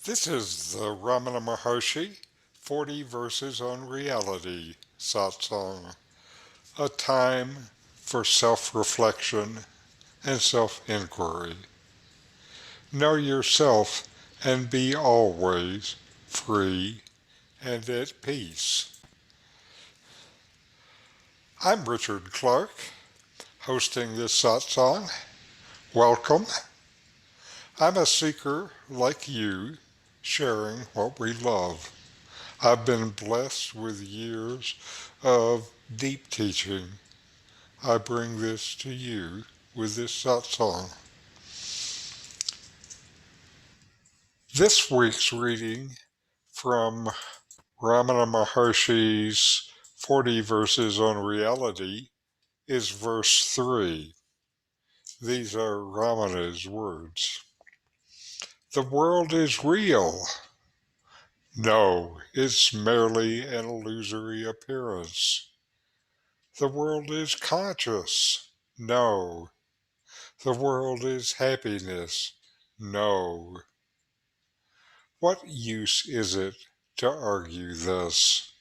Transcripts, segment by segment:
This is the Ramana Maharshi 40 Verses on Reality satsang, a time for self-reflection and self-inquiry. Know yourself and be always free and at peace. I'm Richard Clarke, hosting this satsang. Welcome. I'm a seeker like you, sharing what we love. I've been blessed with years of deep teaching. I bring this to you with this satsang. This week's reading from Ramana Maharshi's 40 Verses on Reality is verse 3. These are Ramana's words. The world is real. No, it's merely an illusory appearance. The world is conscious. No. The world is happiness. No. What use is it to argue thus?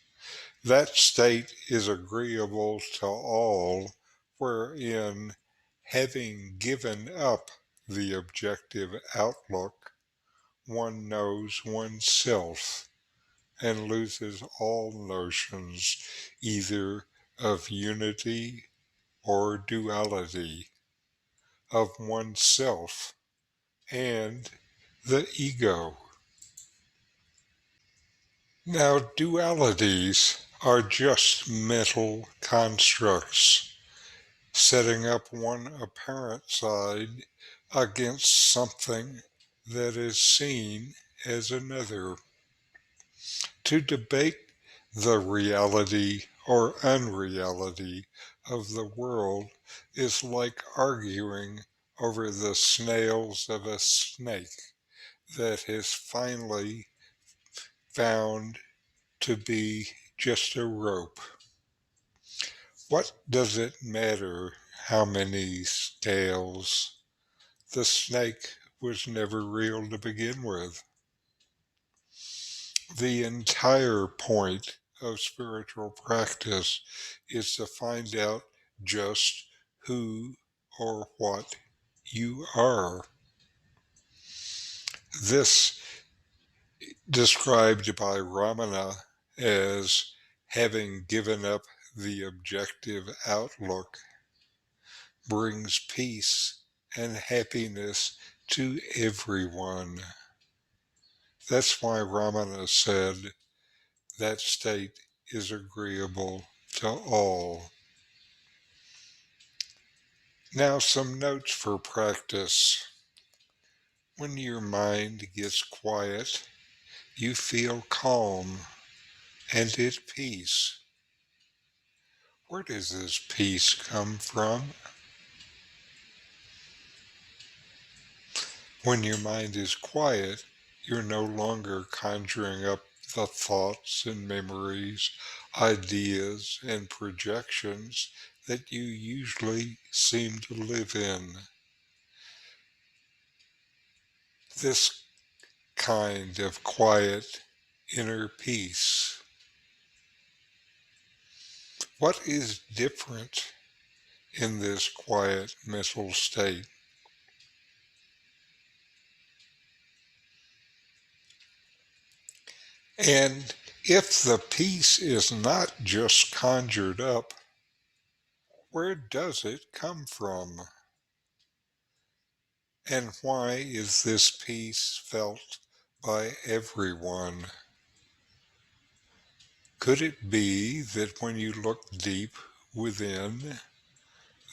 That state is agreeable to all, wherein, having given up the objective outlook, one knows oneself and loses all notions either of unity or duality, of oneself and the ego. Now, dualities are just mental constructs, setting up one apparent side against something that is seen as another. To debate the reality or unreality of the world is like arguing over the snails of a snake that has finally found to be just a rope. What does it matter how many scales? The snake was never real to begin with. The entire point of spiritual practice is to find out just who or what you are. This, described by Ramana as having given up the objective outlook, brings peace and happiness to everyone. That's why Ramana said that state is agreeable to all. Now, some notes for practice. When your mind gets quiet, you feel calm and at peace. Where does this peace come from? When your mind is quiet, you're no longer conjuring up the thoughts and memories, ideas and projections that you usually seem to live in. This kind of quiet inner peace. What is different in this quiet mental state? And if the peace is not just conjured up, where does it come from? And why is this peace felt by everyone? Could it be that when you look deep within,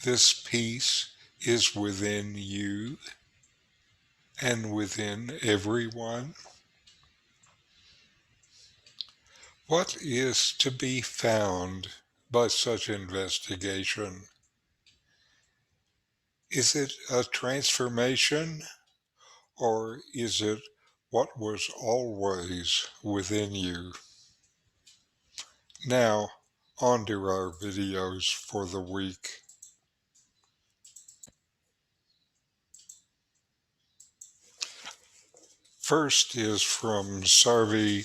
this peace is within you and within everyone? What is to be found by such investigation? Is it a transformation, or is it what was always within you? Now, on to our videos for the week. first is from Swami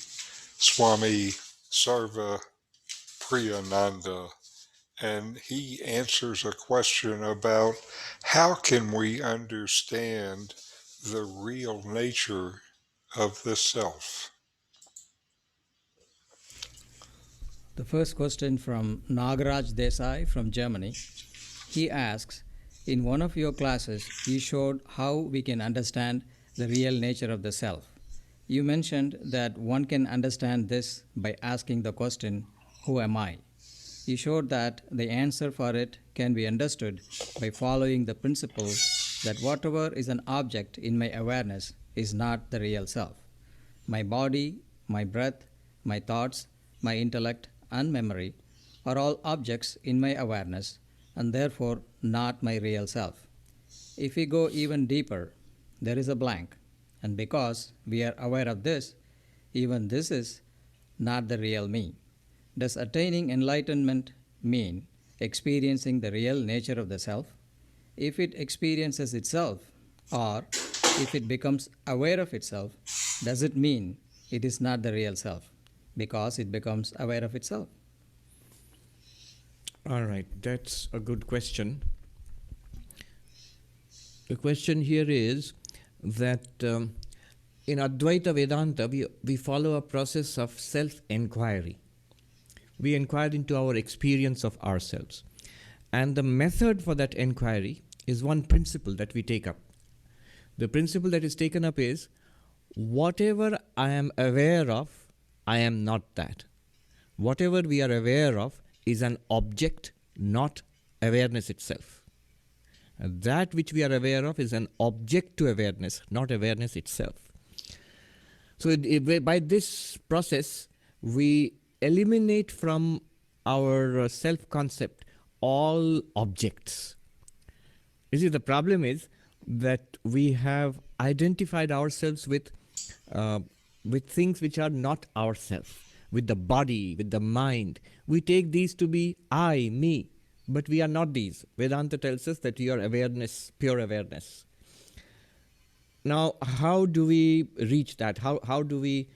Sarvapriyananda, and he answers a question about how can we understand the real nature of the self. The first question from Nagaraj Desai from Germany. He asks, in one of your classes, you showed how we can understand the real nature of the self. You mentioned that one can understand this by asking the question, who am I? You showed that the answer for it can be understood by following the principle that whatever is an object in my awareness is not the real self. My body, my breath, my thoughts, my intellect, and memory are all objects in my awareness and therefore not my real self. If we go even deeper, there is a blank, and because we are aware of this, even this is not the real me. Does attaining enlightenment mean experiencing the real nature of the self? If it experiences itself, or if it becomes aware of itself, does it mean it is not the real self because it becomes aware of itself? All right, that's a good question. The question here is that in Advaita Vedanta, we follow a process of self-enquiry. We inquire into our experience of ourselves. And the method for that enquiry is one principle that we take up. The principle that is taken up is, whatever I am aware of, I am not that. Whatever we are aware of is an object, not awareness itself. And that which we are aware of is an object to awareness, not awareness itself. So by this process, we eliminate from our self-concept all objects. You see, the problem is that we have identified ourselves with things which are not ourselves, with the body, with the mind. We take these to be I, me, but we are not these. Vedanta tells us that we are awareness, pure awareness. Now, how do we reach that? How do we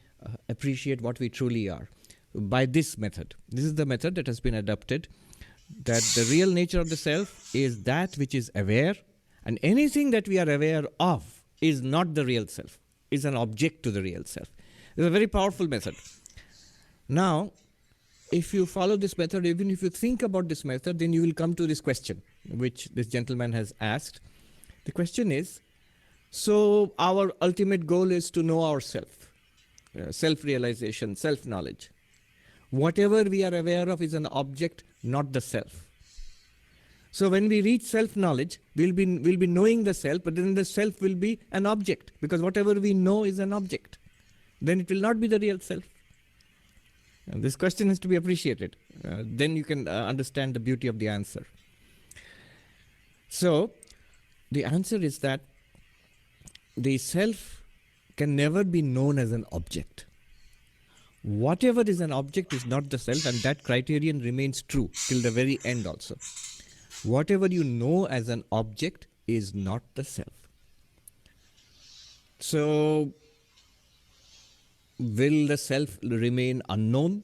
appreciate what we truly are? By this method. This is the method that has been adopted, that the real nature of the self is that which is aware, and anything that we are aware of is not the real self, is an object to the real self. It's a very powerful method. Now, if you follow this method, even if you think about this method, then you will come to this question, which this gentleman has asked. The question is, so our ultimate goal is to know ourselves, self-realization, self-knowledge. Whatever we are aware of is an object, not the self. So when we reach self-knowledge, we'll be knowing the self, but then the self will be an object, because whatever we know is an object. Then it will not be the real self. And this question has to be appreciated. Then you can understand the beauty of the answer. So the answer is that the self can never be known as an object. Whatever is an object is not the self, and that criterion remains true till the very end also. Whatever you know as an object is not the self. So, will the self remain unknown?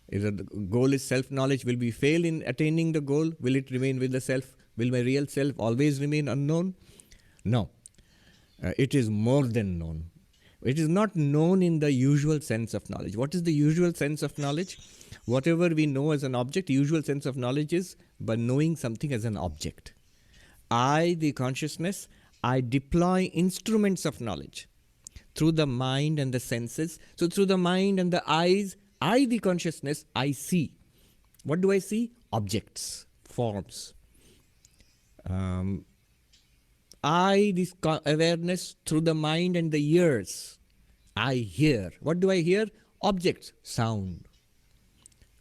If the goal is self-knowledge, will we fail in attaining the goal? Will it remain with the self? Will my real self always remain unknown? No. It is more than known. It is not known in the usual sense of knowledge. What is the usual sense of knowledge? Whatever we know as an object, the usual sense of knowledge is by knowing something as an object. I, the consciousness, I deploy instruments of knowledge through the mind and the senses. So through the mind and the eyes, I, the consciousness, I see. What do I see? Objects, forms. I, this awareness, through the mind and the ears, I hear. What do I hear? Objects, sound.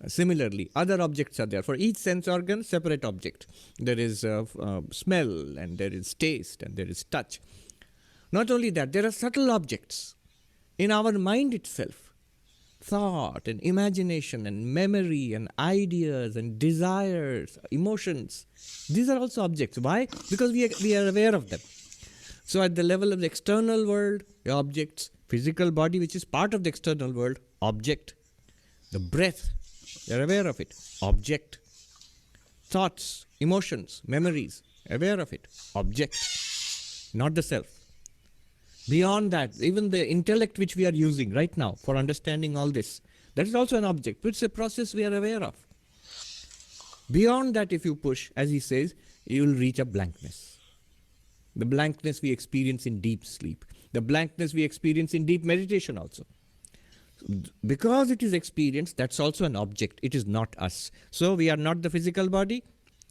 Similarly, other objects are there. For each sense organ, separate object. There is smell, and there is taste, and there is touch. Not only that, there are subtle objects in our mind itself. Thought and imagination and memory and ideas and desires, emotions. These are also objects. Why? Because we are aware of them. So at the level of the external world, the objects, physical body which is part of the external world, object. The breath, you're aware of it, object. Thoughts, emotions, memories, aware of it, object, not the self. Beyond that, even the intellect which we are using right now for understanding all this, that is also an object. It's a process we are aware of. Beyond that, if you push, as he says, you will reach a blankness. The blankness we experience in deep sleep. The blankness we experience in deep meditation also. Because it is experienced, that's also an object. It is not us. So we are not the physical body,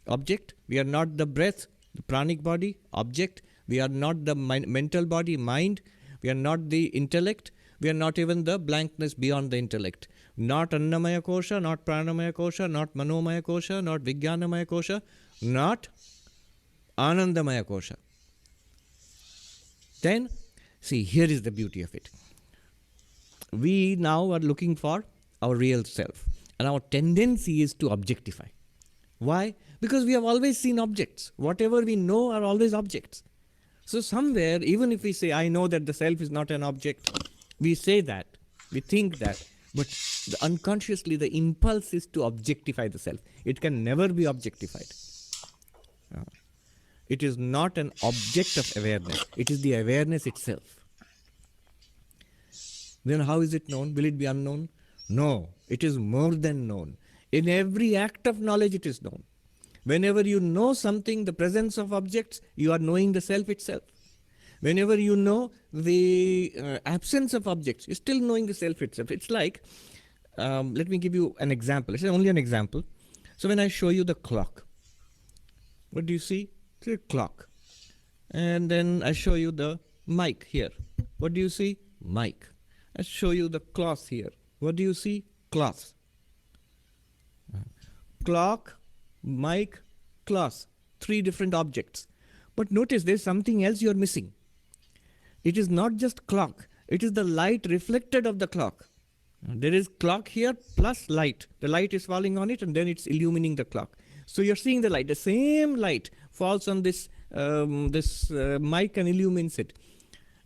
object. We are not the breath, the pranic body, object. We are not the mental body, mind. We are not the intellect. We are not even the blankness beyond the intellect. Not Annamaya Kosha, not Pranamaya Kosha, not Manomaya Kosha, not Vijnanamaya Kosha, not Anandamaya Kosha. Then, see, here is the beauty of it. We now are looking for our real self. And our tendency is to objectify. Why? Because we have always seen objects. Whatever we know are always objects. So somewhere, even if we say, I know that the self is not an object, we say that, we think that, but unconsciously the impulse is to objectify the self. It can never be objectified. It is not an object of awareness. It is the awareness itself. Then how is it known? Will it be unknown? No, it is more than known. In every act of knowledge it is known. Whenever you know something, the presence of objects, you are knowing the self itself. Whenever you know the absence of objects, you're still knowing the self itself. It's like, let me give you an example. It's only an example. So when I show you the clock, what do you see? It's a clock. And then I show you the mic here. What do you see? Mic. I show you the cloth here. What do you see? Cloth. Clock, mic, cloth. 3 different objects. But notice there's something else you're missing. It is not just clock. It is the light reflected of the clock. There is clock here plus light. The light is falling on it and then it's illumining the clock. So you're seeing the light. The same light falls on this mic and illumines it.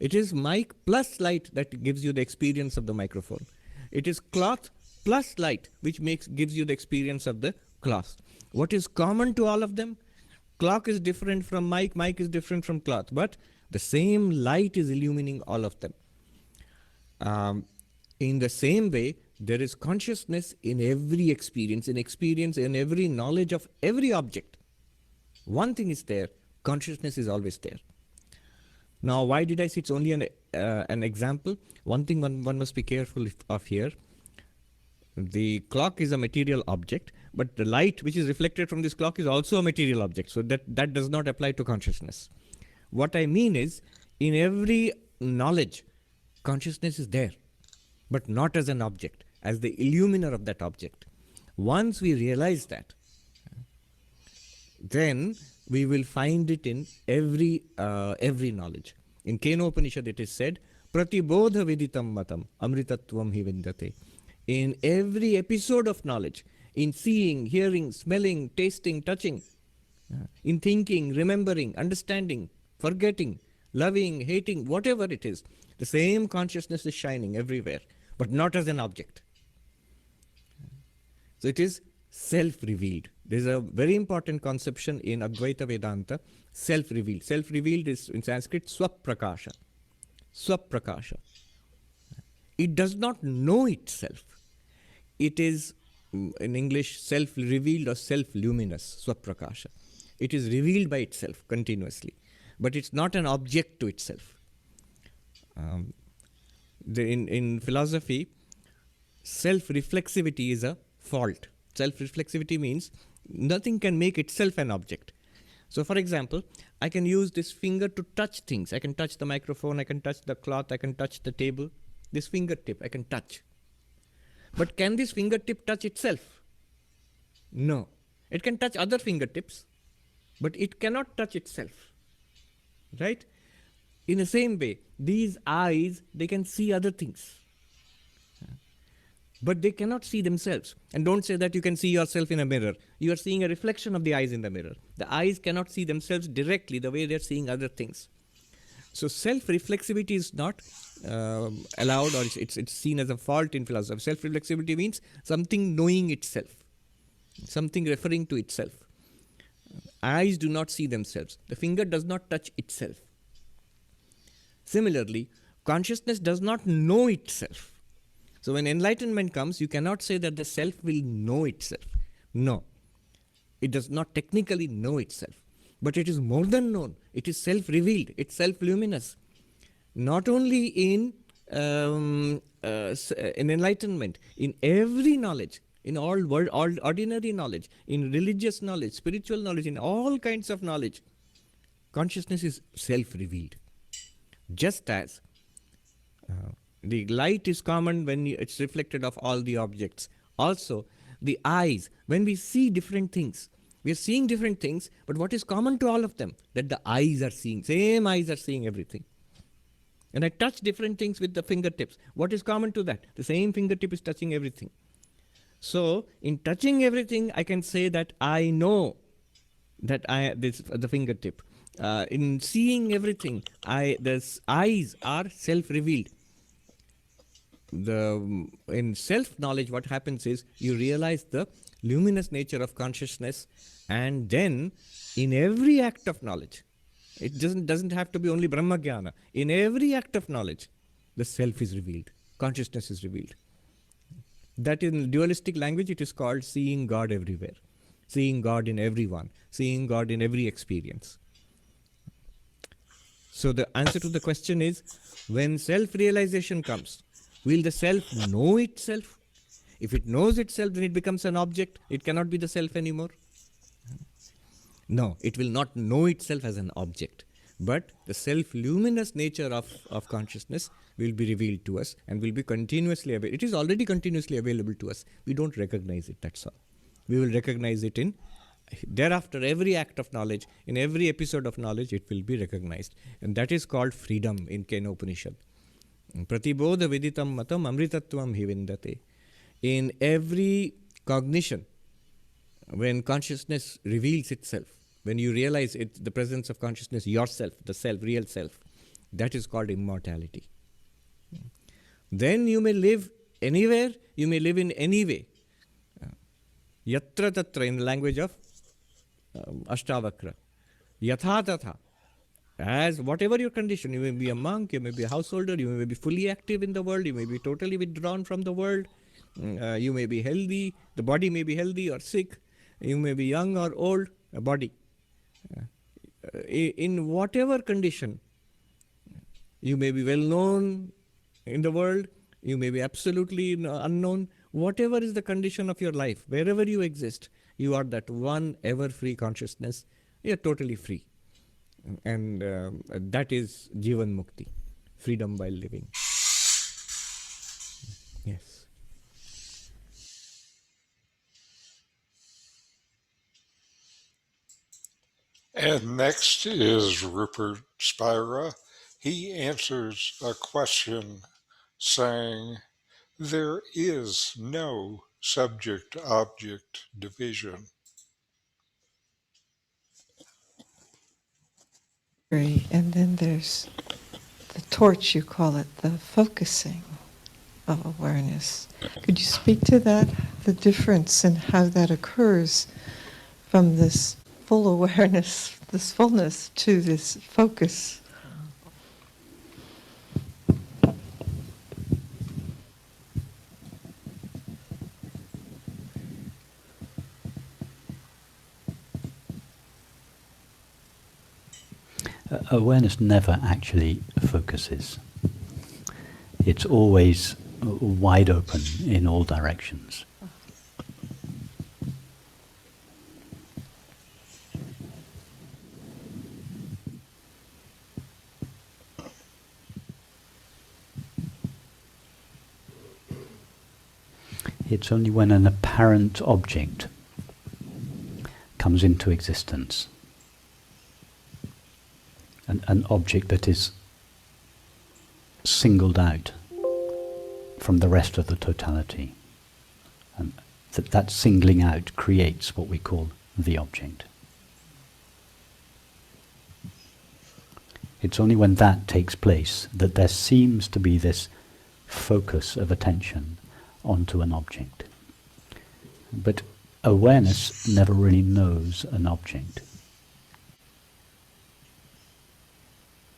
It is mic plus light that gives you the experience of the microphone. It is cloth plus light which gives you the experience of the cloth. What is common to all of them? Clock is different from mic is different from cloth, but the same light is illumining all of them. In the same way, there is consciousness in every experience, in every knowledge of every object. One thing is there, consciousness is always there. Now, why did I say it's only an example? One thing one must be careful of here. The clock is a material object, but the light which is reflected from this clock is also a material object. So that does not apply to consciousness. What I mean is, in every knowledge, consciousness is there, but not as an object, as the illuminer of that object. Once we realize that, then we will find it in every knowledge. In Kenopanishad it is said, Pratibodha viditam matam amritatvam hi vindate. In every episode of knowledge, in seeing, hearing, smelling, tasting, touching, in thinking, remembering, understanding, forgetting, loving, hating, whatever it is, the same consciousness is shining everywhere, but not as an object. So it is self-revealed. There is a very important conception in Advaita Vedanta, self-revealed. Self-revealed is in Sanskrit swaprakasha. Swaprakasha. It does not know itself. It is, in English, self-revealed or self-luminous, swaprakasha. It is revealed by itself continuously, but it's not an object to itself. In philosophy, self-reflexivity is a fault. Self-reflexivity means nothing can make itself an object. So, for example, I can use this finger to touch things. I can touch the microphone, I can touch the cloth, I can touch the table. This fingertip, I can touch. But can this fingertip touch itself? No. It can touch other fingertips, but it cannot touch itself. Right? In the same way, these eyes, they can see other things, but they cannot see themselves. And don't say that you can see yourself in a mirror. You are seeing a reflection of the eyes in the mirror. The eyes cannot see themselves directly the way they are seeing other things. So self-reflexivity is not allowed, or it's seen as a fault in philosophy. Self-reflexivity means something knowing itself, something referring to itself. Eyes do not see themselves. The finger does not touch itself. Similarly, consciousness does not know itself. So when enlightenment comes, you cannot say that the self will know itself. No. It does not technically know itself. But it is more than known. It is self-revealed. It's self-luminous. Not only in enlightenment, in every knowledge, in all ordinary knowledge, in religious knowledge, spiritual knowledge, in all kinds of knowledge, consciousness is self-revealed. Just as the light is common when it's reflected of all the objects. Also, the eyes, when we see different things, we are seeing different things, but what is common to all of them? That the eyes are seeing, same eyes are seeing everything. And I touch different things with the fingertips. What is common to that? The same fingertip is touching everything. So, in touching everything, I can say that I know that the fingertip. In seeing everything, the eyes are self-revealed. In self-knowledge, what happens is you realize the luminous nature of consciousness, and then in every act of knowledge, it doesn't have to be only Brahma Jnana. In every act of knowledge, the self is revealed, consciousness is revealed. That in dualistic language, it is called seeing God everywhere, seeing God in everyone, seeing God in every experience. So the answer to the question is, when self-realization comes, will the self know itself? If it knows itself, then it becomes an object. It cannot be the self anymore. No, it will not know itself as an object. But the self-luminous nature of consciousness will be revealed to us and will be continuously available. It is already continuously available to us. We don't recognize it, that's all. We will recognize it in thereafter every act of knowledge, in every episode of knowledge, it will be recognized. And that is called freedom in Kena Upanishad. Pratibodha viditam matam amritatvam hivindate. In every cognition, when consciousness reveals itself, when you realize it, the presence of consciousness, yourself, the self, real self, that is called immortality. Then you may live anywhere, you may live in any way. Yatra tatra, in the language of Ashtavakra. Yatha tatha. As whatever your condition, you may be a monk, you may be a householder, you may be fully active in the world, you may be totally withdrawn from the world, you may be healthy, the body may be healthy or sick, you may be young or old, a body. In whatever condition, you may be well known in the world, you may be absolutely unknown, whatever is the condition of your life, wherever you exist, you are that one ever-free consciousness, you are totally free. And that is Jivan Mukti, freedom while living. Yes. And next is Rupert Spira. He answers a question saying, there is no subject-object division. And then there's the torch, you call it, the focusing of awareness. Could you speak to that, the difference and how that occurs from this full awareness, this fullness, to this focus? Awareness never actually focuses. It's always wide open in all directions. It's only when an apparent object comes into existence, an object that is singled out from the rest of the totality, and that singling out creates what we call the object. It's only when that takes place that there seems to be this focus of attention onto an object. But awareness never really knows an object.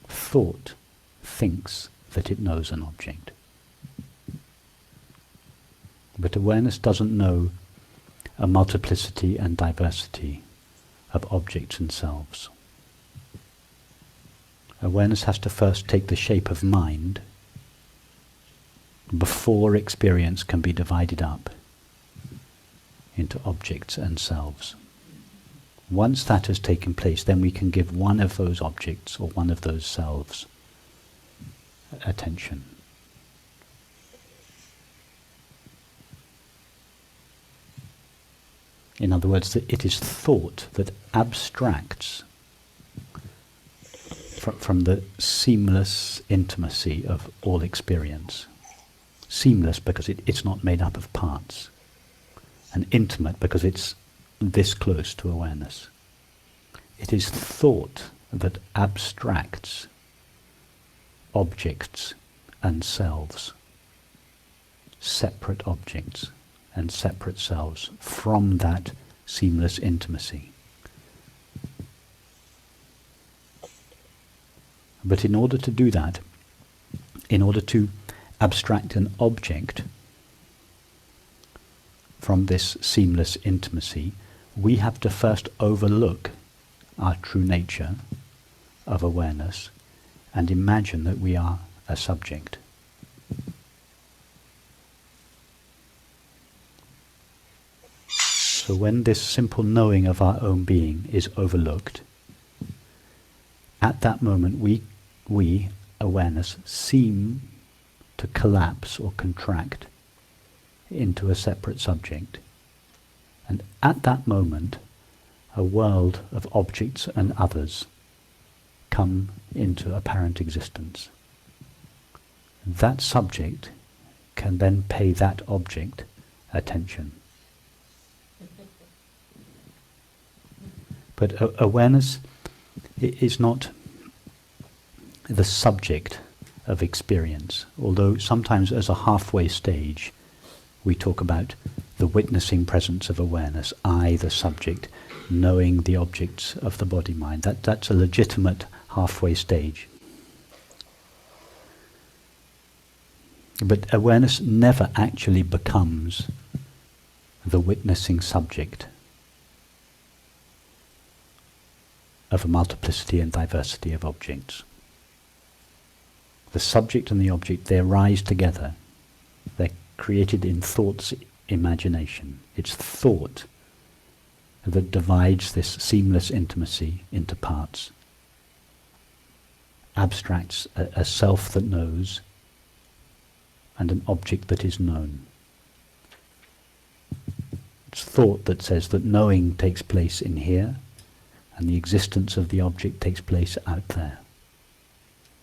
Thought thinks that it knows an object. But awareness doesn't know a multiplicity and diversity of objects and selves. Awareness has to first take the shape of mind before experience can be divided up into objects and selves. Once that has taken place, then we can give one of those objects or one of those selves attention. In other words, it is thought that abstracts from the seamless intimacy of all experience. Seamless because it's not made up of parts, and intimate because it's this close to awareness. It is thought that abstracts objects and selves, separate objects and separate selves, from that seamless intimacy. But in order to do that, in order to abstract an object from this seamless intimacy, we have to first overlook our true nature of awareness and imagine that we are a subject. So when this simple knowing of our own being is overlooked, at that moment we, awareness, seem to collapse or contract into a separate subject. And at that moment, a world of objects and others come into apparent existence. That subject can then pay that object attention. But awareness is not the subject of experience, although sometimes as a halfway stage we talk about the witnessing presence of awareness, I, the subject, knowing the objects of the body-mind. That's a legitimate halfway stage. But awareness never actually becomes the witnessing subject of a multiplicity and diversity of objects. The subject and the object, they arise together. They're created in thought's imagination. It's thought that divides this seamless intimacy into parts, abstracts a self that knows and an object that is known. It's thought that says that knowing takes place in here and the existence of the object takes place out there.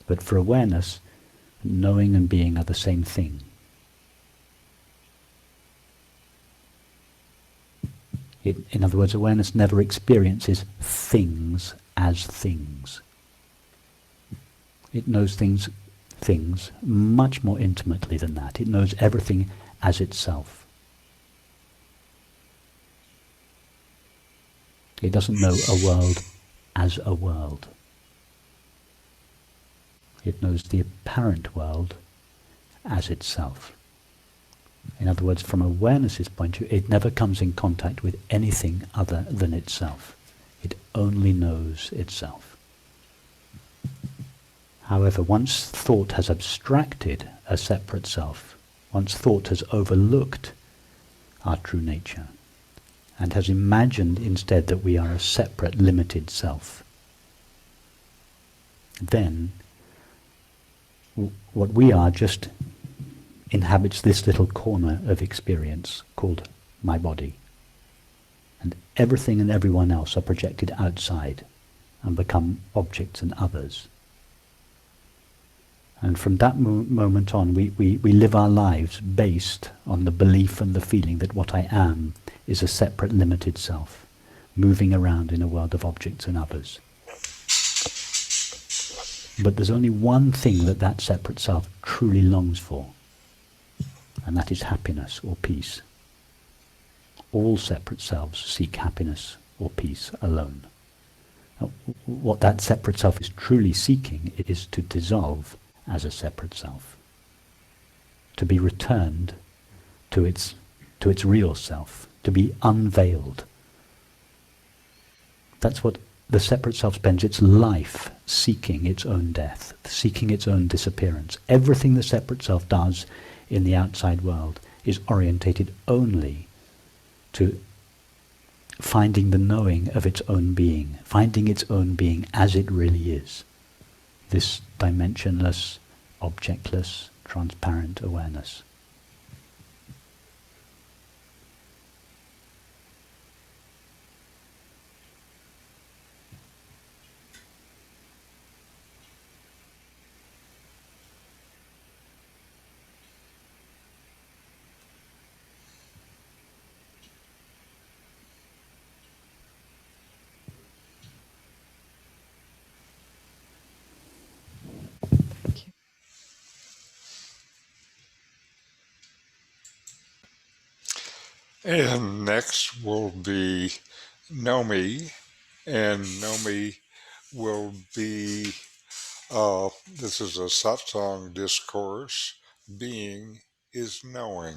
But for awareness, knowing and being are the same thing. In other words, awareness never experiences things as things. It knows things much more intimately than that. It knows everything as itself. It doesn't know a world as a world. It knows the apparent world as itself. In other words, from awareness's point of view, it never comes in contact with anything other than itself. It only knows itself. However, once thought has abstracted a separate self, once thought has overlooked our true nature, and has imagined instead that we are a separate, limited self, then what we are just inhabits this little corner of experience called my body. And everything and everyone else are projected outside and become objects and others. And from that moment on, we live our lives based on the belief and the feeling that what I am is a separate, limited self, moving around in a world of objects and others. But there's only one thing that that separate self truly longs for, and that is happiness or peace. All separate selves seek happiness or peace alone. Now, what that separate self is truly seeking is to dissolve as a separate self, to be returned to its real self, to be unveiled. That's what the separate self spends its life seeking its own death, seeking its own disappearance. Everything the separate self does in the outside world is orientated only to finding the knowing of its own being, finding its own being as it really is. This dimensionless, objectless, transparent awareness. Thank you. And next will be Nome, and Nome will be, this is a satsang discourse, being is knowing.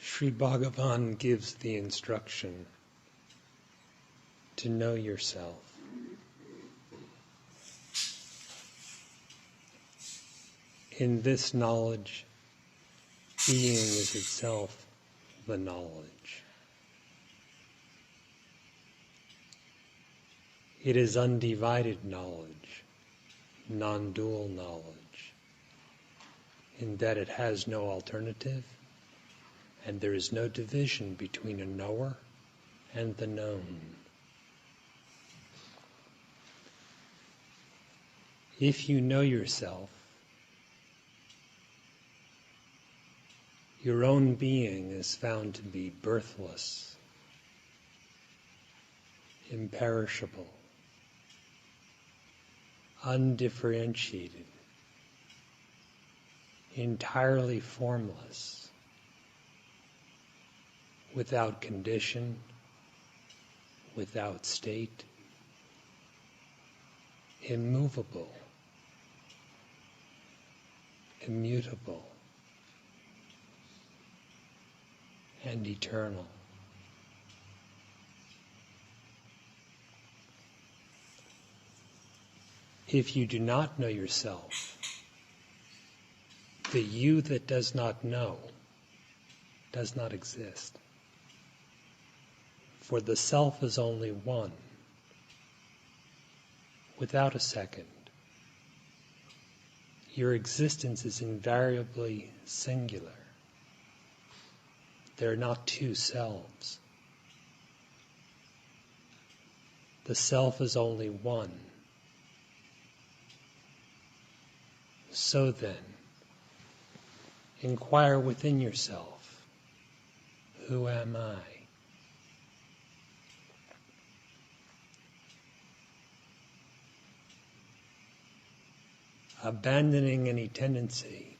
Sri Bhagavan gives the instruction to know yourself. In this knowledge, being is itself the knowledge. It is undivided knowledge, non-dual knowledge, in that it has no alternative, and there is no division between a knower and the known. If you know yourself, your own being is found to be birthless, imperishable, undifferentiated, entirely formless, without condition, without state, immovable, immutable, and eternal. If you do not know yourself, the you that does not know does not exist. For the self is only one, without a second. Your existence is invariably singular. There are not two selves. The self is only one. So then, inquire within yourself, who am I? Abandoning any tendency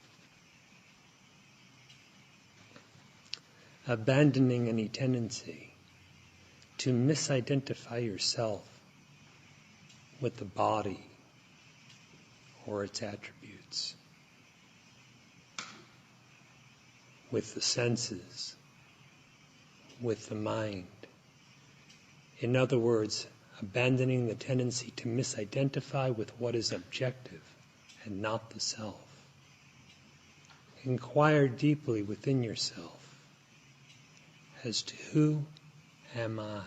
to misidentify yourself with the body or its attributes, with the senses, with the mind, In other words, abandoning the tendency to misidentify with what is objective and not the self. Inquire deeply within yourself as to who am I?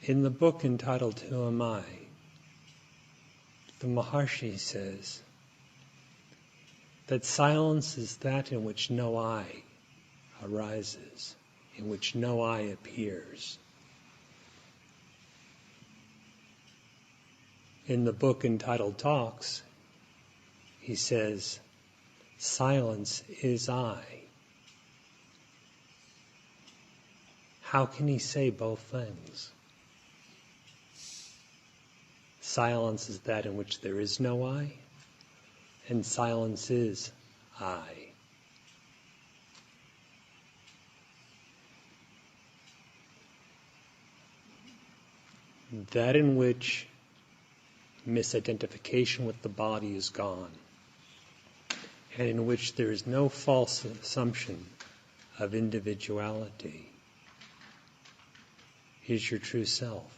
In the book entitled Who Am I?, the Maharshi says that silence is that in which no I arises, in which no I appears. In the book entitled Talks, he says, silence is I. How can he say both things? Silence is that in which there is no I, and silence is I. That in which misidentification with the body is gone, and in which there is no false assumption of individuality, is your true self.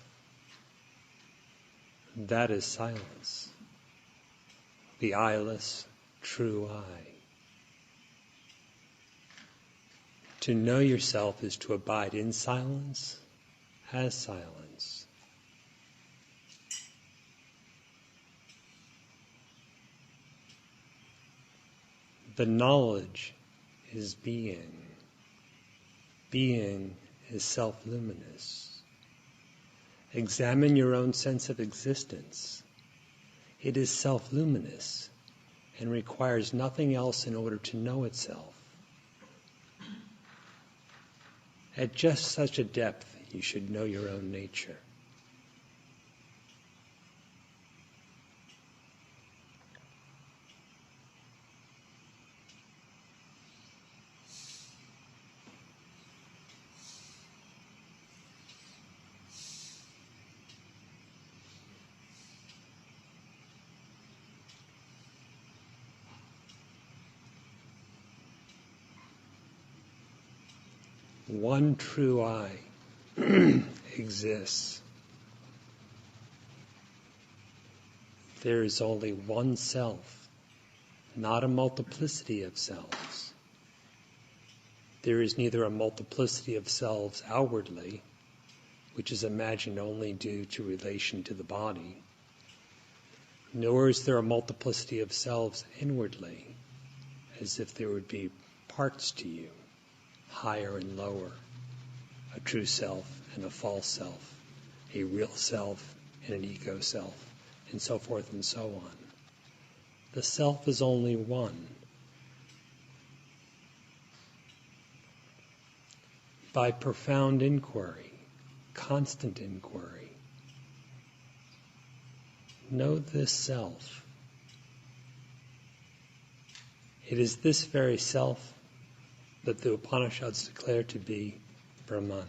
That is silence, the eyeless, true I. To know yourself is to abide in silence as silence. The knowledge is being. Being is self-luminous. Examine your own sense of existence. It is self-luminous and requires nothing else in order to know itself. At just such a depth, you should know your own nature. One true I exists. There is only one self, not a multiplicity of selves. There is neither a multiplicity of selves outwardly, which is imagined only due to relation to the body, nor is there a multiplicity of selves inwardly, as if there would be parts to you, higher and lower, a true self and a false self, a real self and an ego self, and so forth and so on. The self is only one. By profound inquiry, constant inquiry, know this self. It is this very self that the Upanishads declare to be Brahman.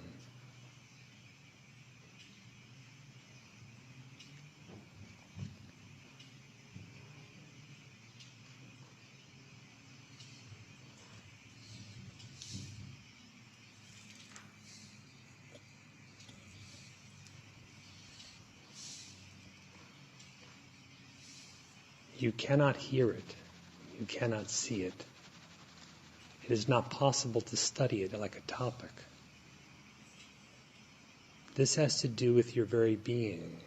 You cannot hear it. You cannot see it. It is not possible to study it like a topic. This has to do with your very being.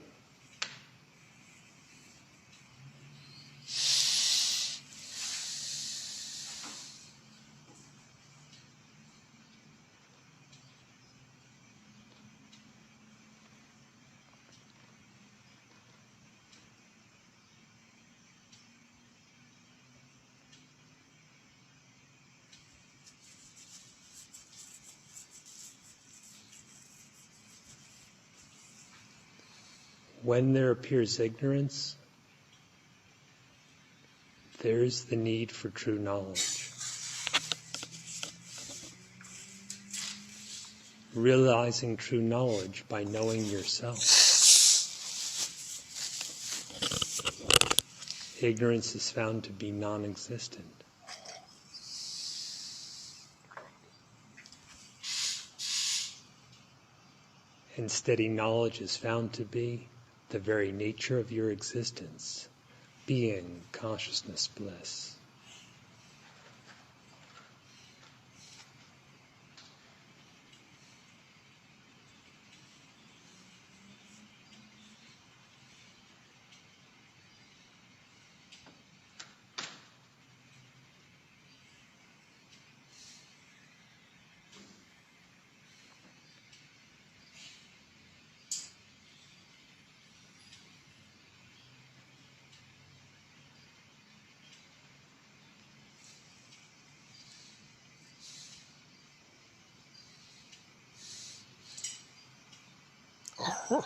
When there appears ignorance, there is the need for true knowledge. Realizing true knowledge by knowing yourself. Ignorance is found to be non-existent. And steady knowledge is found to be the very nature of your existence, being consciousness bliss.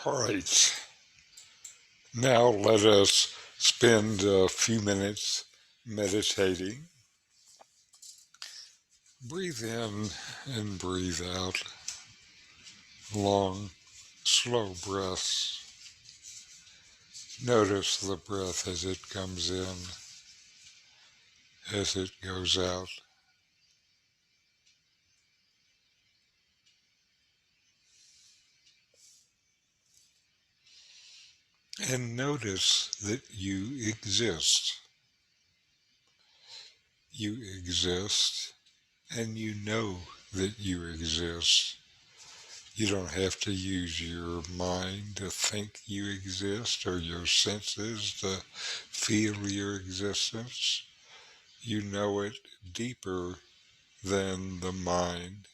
All right. Now let us spend a few minutes meditating. Breathe in and breathe out. Long, slow breaths. Notice the breath as it comes in, as it goes out. And notice that you exist. You exist, and you know that you exist. You don't have to use your mind to think you exist or your senses to feel your existence. You know it deeper than the mind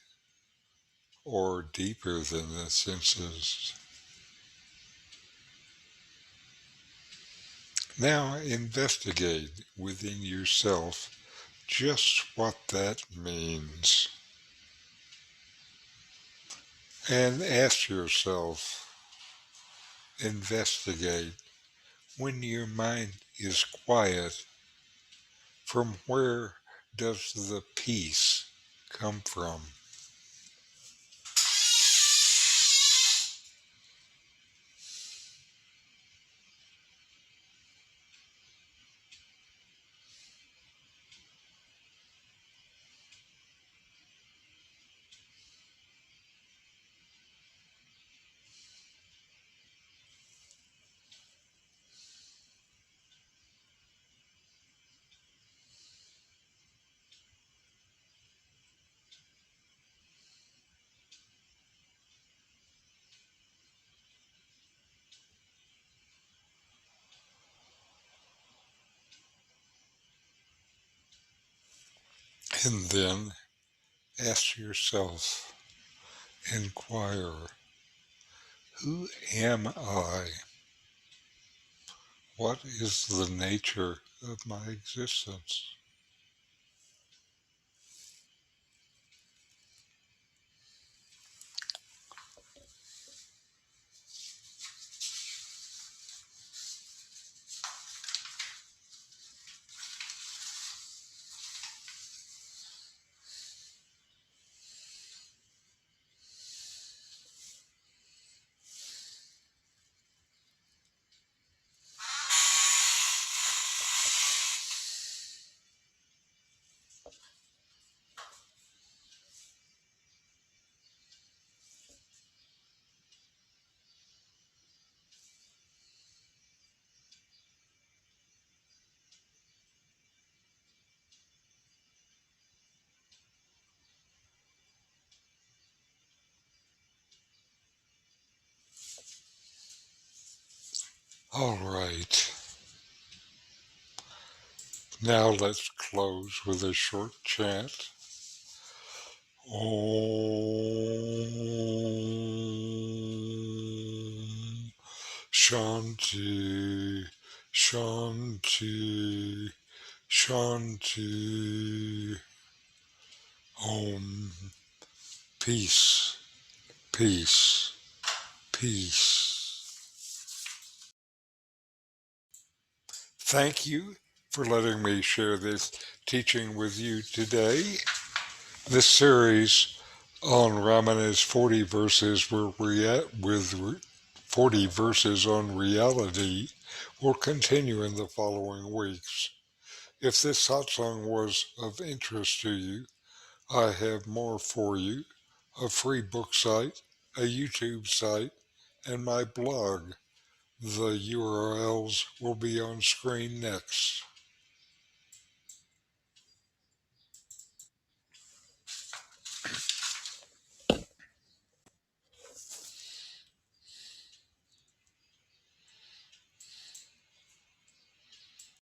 or deeper than the senses. Now investigate within yourself just what that means. And ask yourself, investigate, when your mind is quiet, from where does the peace come from? And then ask yourself, inquire, who am I? What is the nature of my existence? All right. Now let's close with a short chant. Om Shanti, Shanti, Shanti. Om. Peace, peace, peace. Thank you for letting me share this teaching with you today. This series on Ramana's 40 verses with 40 verses on reality will continue in the following weeks. If this satsang was of interest to you, I have more for you, a free book site, a YouTube site, and my blog. The URLs will be on screen next.